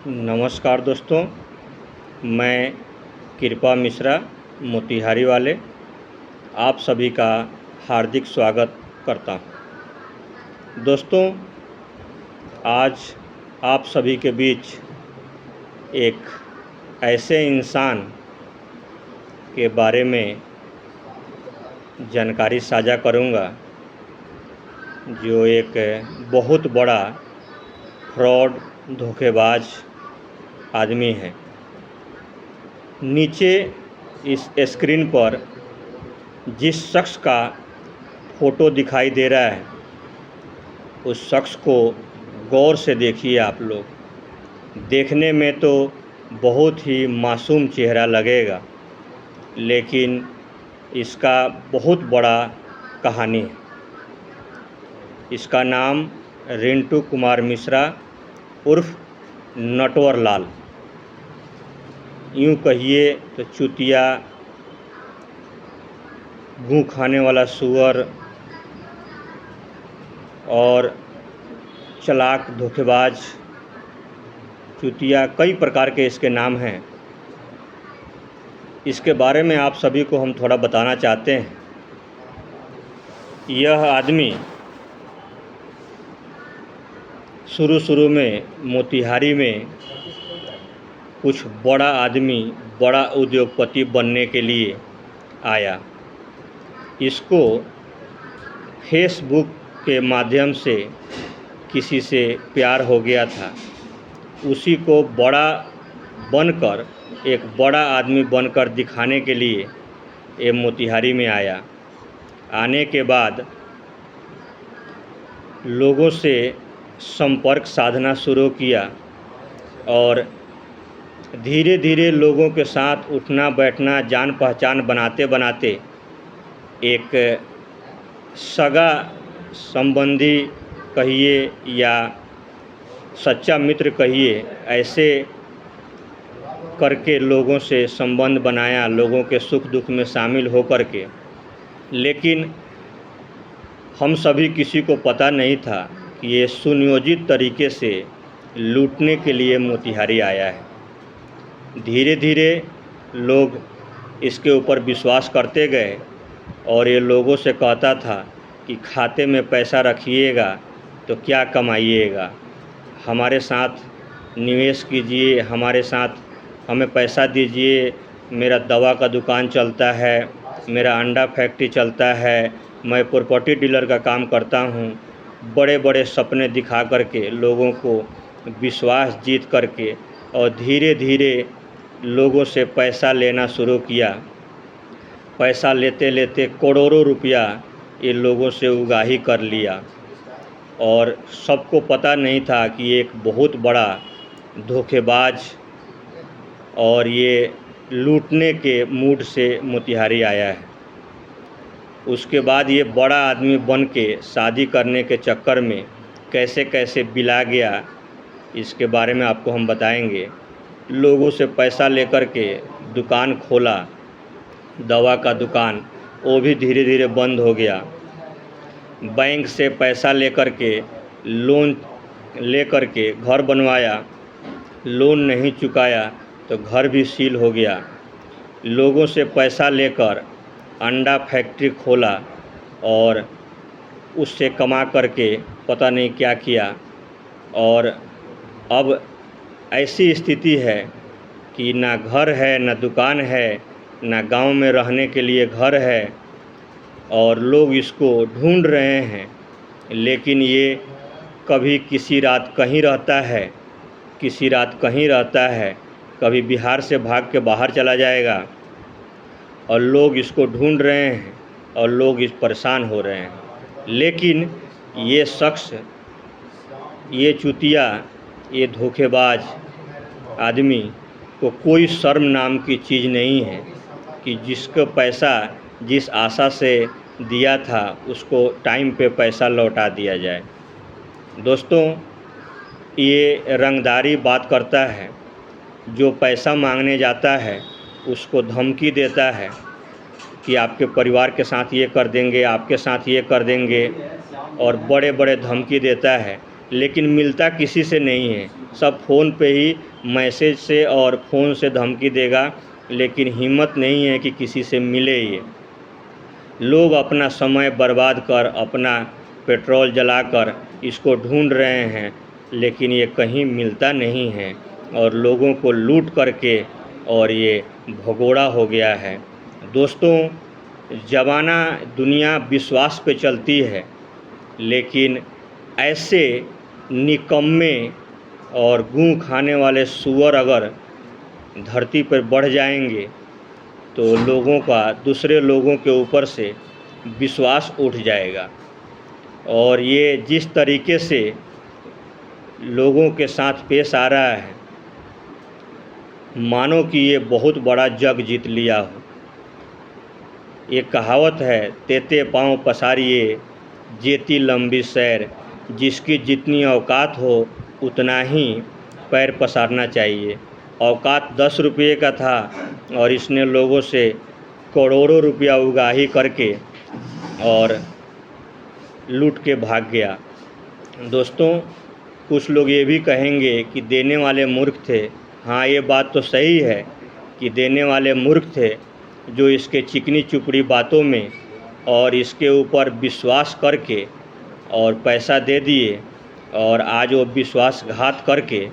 नमस्कार दोस्तों, मैं कृपा मिश्रा मोतिहारी वाले आप सभी का हार्दिक स्वागत करता हूँ। दोस्तों, आज आप सभी के बीच एक ऐसे इंसान के बारे में जानकारी साझा करूँगा जो एक बहुत बड़ा फ्रॉड धोखेबाज आदमी है। नीचे इस स्क्रीन पर जिस शख्स का फ़ोटो दिखाई दे रहा है उस शख्स को गौर से देखिए। आप लोग देखने में तो बहुत ही मासूम चेहरा लगेगा, लेकिन इसका बहुत बड़ा कहानी है। इसका नाम रिंटू कुमार मिश्रा उर्फ नटवर लाल, यूँ कहिए तो चुतिया, गूँ खाने वाला सूअर और चालाक धोखेबाज, चुतिया, कई प्रकार के इसके नाम हैं। इसके बारे में आप सभी को हम थोड़ा बताना चाहते हैं। यह आदमी शुरू में मोतिहारी में कुछ बड़ा आदमी, बड़ा उद्योगपति बनने के लिए आया। इसको फेसबुक के माध्यम से किसी से प्यार हो गया था। उसी को बड़ा बनकर, एक बड़ा आदमी बनकर दिखाने के लिए ये मोतिहारी में आया। आने के बाद लोगों से संपर्क साधना शुरू किया और धीरे धीरे लोगों के साथ उठना बैठना, जान पहचान बनाते बनाते एक सगा संबंधी कहिए या सच्चा मित्र कहिए, ऐसे करके लोगों से संबंध बनाया, लोगों के सुख दुख में शामिल हो कर के। लेकिन हम सभी किसी को पता नहीं था कि ये सुनियोजित तरीके से लूटने के लिए मोतिहारी आया है। धीरे धीरे लोग इसके ऊपर विश्वास करते गए और ये लोगों से कहता था कि खाते में पैसा रखिएगा तो क्या कमाइएगा, हमारे साथ निवेश कीजिए, हमारे साथ हमें पैसा दीजिए, मेरा दवा का दुकान चलता है, मेरा अंडा फैक्ट्री चलता है, मैं प्रॉपर्टी डीलर का काम करता हूँ। बड़े बड़े सपने दिखा करके लोगों को विश्वास जीत करके और धीरे धीरे लोगों से पैसा लेना शुरू किया। पैसा लेते लेते करोड़ों रुपया ये लोगों से उगाही कर लिया और सबको पता नहीं था कि ये एक बहुत बड़ा धोखेबाज और ये लूटने के मूड से मोतिहारी आया है। उसके बाद ये बड़ा आदमी बन के शादी करने के चक्कर में कैसे कैसे बिला गया, इसके बारे में आपको हम बताएंगे। लोगों से पैसा लेकर के दुकान खोला, दवा का दुकान, वो भी धीरे धीरे बंद हो गया। बैंक से पैसा लेकर के, लोन लेकर के घर बनवाया, लोन नहीं चुकाया तो घर भी सील हो गया। लोगों से पैसा लेकर अंडा फैक्ट्री खोला और उससे कमा करके पता नहीं क्या किया। और अब ऐसी स्थिति है कि ना घर है, ना दुकान है, ना गांव में रहने के लिए घर है और लोग इसको ढूंढ रहे हैं। लेकिन ये कभी किसी रात कहीं रहता है, किसी रात कहीं रहता है, कभी बिहार से भाग के बाहर चला जाएगा और लोग इसको ढूंढ रहे हैं और लोग इस परेशान हो रहे हैं। लेकिन ये शख्स, ये चुतिया, ये धोखेबाज आदमी को कोई शर्म नाम की चीज़ नहीं है कि जिसको पैसा जिस आशा से दिया था उसको टाइम पे पैसा लौटा दिया जाए। दोस्तों, ये रंगदारी बात करता है। जो पैसा मांगने जाता है उसको धमकी देता है कि आपके परिवार के साथ ये कर देंगे, आपके साथ ये कर देंगे, और बड़े बड़े धमकी देता है। लेकिन मिलता किसी से नहीं है। सब फ़ोन पे ही मैसेज से और फ़ोन से धमकी देगा, लेकिन हिम्मत नहीं है कि किसी से मिले ये। लोग अपना समय बर्बाद कर, अपना पेट्रोल जलाकर इसको ढूंढ रहे हैं, लेकिन ये कहीं मिलता नहीं है और लोगों को लूट करके और ये भगोड़ा हो गया है। दोस्तों, ज़माना दुनिया विश्वास पे चलती है, लेकिन ऐसे निकम्मे और गूं खाने वाले सूअर अगर धरती पर बढ़ जाएंगे तो लोगों का दूसरे लोगों के ऊपर से विश्वास उठ जाएगा। और ये जिस तरीके से लोगों के साथ पेश आ रहा है, मानो कि ये बहुत बड़ा जग जीत लिया हो। एक कहावत है, तेते पाँव पसारिए जेती लंबी सैर, जिसकी जितनी औकात हो उतना ही पैर पसारना चाहिए। औकात 10 रुपये का था और इसने लोगों से करोड़ों रुपया उगाही करके और लूट के भाग गया। दोस्तों, कुछ लोग ये भी कहेंगे कि देने वाले मूर्ख थे। हाँ, ये बात तो सही है कि देने वाले मूर्ख थे, जो इसके चिकनी चुपड़ी बातों में और इसके ऊपर विश्वास करके और पैसा दे दिए और आज वो विश्वासघात करके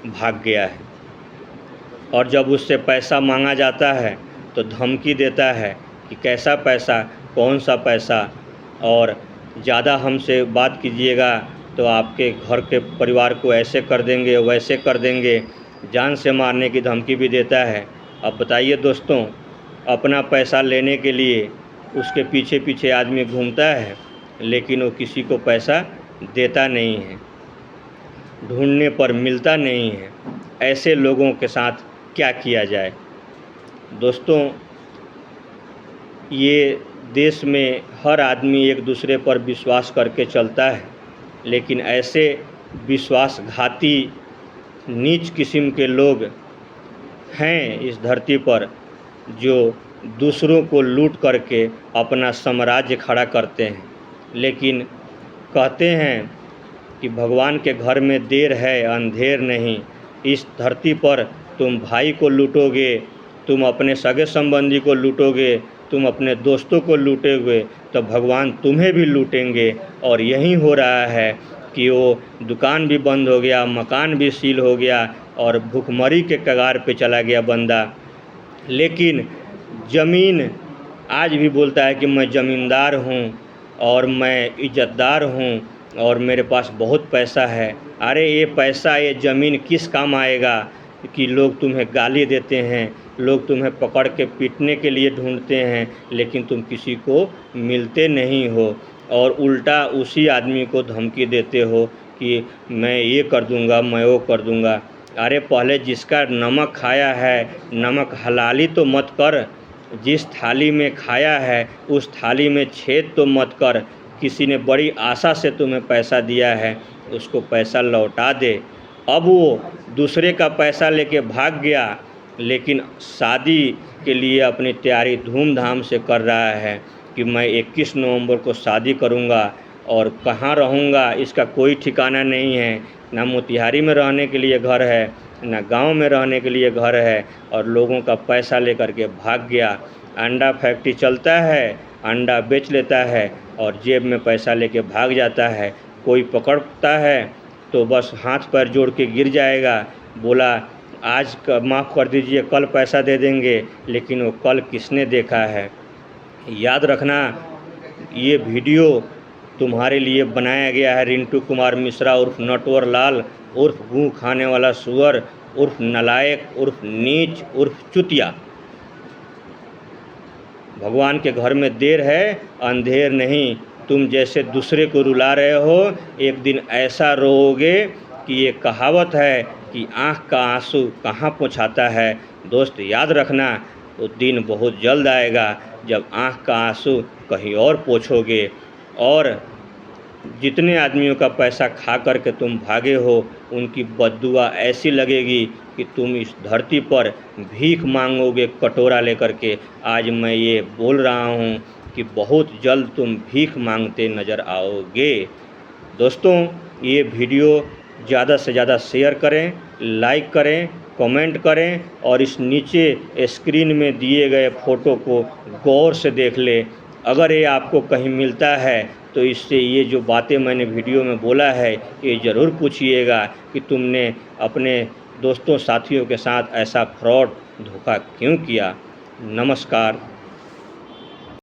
भाग गया है। और जब उससे पैसा मांगा जाता है तो धमकी देता है कि कैसा पैसा, कौन सा पैसा, और ज़्यादा हमसे बात कीजिएगा तो आपके घर के परिवार को ऐसे कर देंगे, वैसे कर देंगे, जान से मारने की धमकी भी देता है। अब बताइए दोस्तों, अपना पैसा लेने के लिए उसके पीछे पीछे आदमी घूमता है, लेकिन वो किसी को पैसा देता नहीं है, ढूंढने पर मिलता नहीं है। ऐसे लोगों के साथ क्या किया जाए? दोस्तों, ये देश में हर आदमी एक दूसरे पर विश्वास करके चलता है, लेकिन ऐसे विश्वासघाती नीच किस्म के लोग हैं इस धरती पर, जो दूसरों को लूट करके अपना साम्राज्य खड़ा करते हैं। लेकिन कहते हैं कि भगवान के घर में देर है अंधेर नहीं। इस धरती पर तुम भाई को लूटोगे, तुम अपने सगे संबंधी को लूटोगे, तुम अपने दोस्तों को लूटोगे, तो भगवान तुम्हें भी लूटेंगे। और यही हो रहा है कि वो दुकान भी बंद हो गया, मकान भी सील हो गया और भुखमरी के कगार पे चला गया बंदा। लेकिन ज़मीन आज भी बोलता है कि मैं ज़मींदार हूँ और मैं इज़्ज़तदार हूँ और मेरे पास बहुत पैसा है। अरे ये पैसा, ये ज़मीन किस काम आएगा कि लोग तुम्हें गाली देते हैं, लोग तुम्हें पकड़ के पीटने के लिए ढूंढते हैं, लेकिन तुम किसी को मिलते नहीं हो और उल्टा उसी आदमी को धमकी देते हो कि मैं ये कर दूंगा, मैं वो कर दूंगा। अरे पहले जिसका नमक खाया है, नमक हलाली तो मत कर। जिस थाली में खाया है उस थाली में छेद तो मत कर। किसी ने बड़ी आशा से तुम्हें पैसा दिया है, उसको पैसा लौटा दे। अब वो दूसरे का पैसा लेके भाग गया, लेकिन शादी के लिए अपनी तैयारी धूमधाम से कर रहा है कि मैं 21 नवंबर को शादी करूंगा और कहाँ रहूंगा इसका कोई ठिकाना नहीं है। ना मोतिहारी में रहने के लिए घर है, ना गांव में रहने के लिए घर है, और लोगों का पैसा लेकर के भाग गया। अंडा फैक्ट्री चलता है, अंडा बेच लेता है और जेब में पैसा लेके भाग जाता है। कोई पकड़ता है तो बस हाथ पैर जोड़ के गिर जाएगा, बोला आज माफ़ कर दीजिए, कल पैसा दे देंगे, लेकिन वो कल किसने देखा है? याद रखना, ये वीडियो तुम्हारे लिए बनाया गया है रिंटू कुमार मिश्रा उर्फ नटवर लाल उर्फ गूं खाने वाला सुअर उर्फ नलायक उर्फ नीच उर्फ चुतिया। भगवान के घर में देर है अंधेर नहीं। तुम जैसे दूसरे को रुला रहे हो, एक दिन ऐसा रोओगे कि ये कहावत है कि आँख का आंसू कहाँ पहुँचाता है। दोस्त याद रखना, वो दिन बहुत जल्द आएगा जब आँख का आंसू कहीं और पोंछोगे। और जितने आदमियों का पैसा खा कर के तुम भागे हो, उनकी बद्दुआ ऐसी लगेगी कि तुम इस धरती पर भीख मांगोगे कटोरा लेकर के। आज मैं ये बोल रहा हूँ कि बहुत जल्द तुम भीख मांगते नज़र आओगे। दोस्तों, ये वीडियो ज़्यादा से ज़्यादा शेयर करें, लाइक करें, कमेंट करें और इस नीचे स्क्रीन में दिए गए फ़ोटो को गौर से देख लें। अगर ये आपको कहीं मिलता है तो इससे ये जो बातें मैंने वीडियो में बोला है ये ज़रूर पूछिएगा कि तुमने अपने दोस्तों साथियों के साथ ऐसा फ्रॉड धोखा क्यों किया। नमस्कार।